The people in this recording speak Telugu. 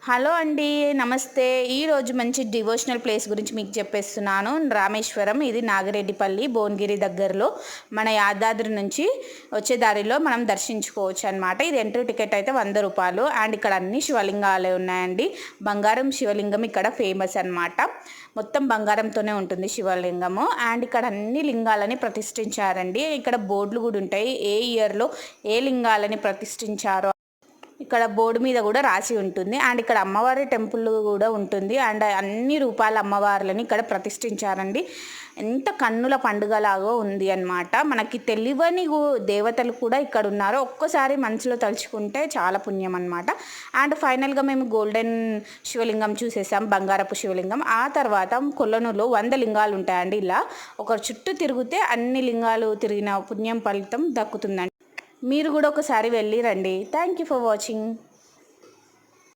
హలో అండి, నమస్తే. ఈరోజు మంచి డివోషనల్ ప్లేస్ గురించి మీకు చెప్పేస్తున్నాను. రామేశ్వరం, ఇది నాగిరెడ్డిపల్లి, భువనగిరి దగ్గరలో మన యాదాద్రి నుంచి వచ్చే దారిలో మనం దర్శించుకోవచ్చు అనమాట. ఇది ఎంట్రీ టికెట్ అయితే 100 రూపాయలు. అండ్ ఇక్కడ అన్ని శివలింగాలే ఉన్నాయండి. బంగారం శివలింగం ఇక్కడ ఫేమస్ అనమాట. మొత్తం బంగారంతోనే ఉంటుంది శివలింగము. అండ్ ఇక్కడ అన్ని లింగాలని ప్రతిష్ఠించారండి. ఇక్కడ బోర్డులు కూడా ఉంటాయి, ఏ ఇయర్లో ఏ లింగాలని ప్రతిష్ఠించారో ఇక్కడ బోర్డు మీద కూడా రాసి ఉంటుంది. అండ్ ఇక్కడ అమ్మవారి టెంపుల్ కూడా ఉంటుంది. అండ్ అన్ని రూపాయల అమ్మవార్లని ఇక్కడ ప్రతిష్ఠించారండి. ఎంత కన్నుల పండుగలాగో ఉంది అనమాట. మనకి తెలియని దేవతలు కూడా ఇక్కడ ఉన్నారు. ఒక్కసారి మనసులో తలుచుకుంటే చాలా పుణ్యం అనమాట. అండ్ ఫైనల్గా మేము గోల్డెన్ శివలింగం చూసేసాం, బంగారపు శివలింగం. ఆ తర్వాత కొలనులో 100 లింగాలు ఉంటాయండి. ఇలా ఒక చుట్టూ తిరిగితే అన్ని లింగాలు తిరిగిన పుణ్యం ఫలితం దక్కుతుందండి. మీరు కూడా ఒకసారి వెళ్ళి రండి. Thank you for watching.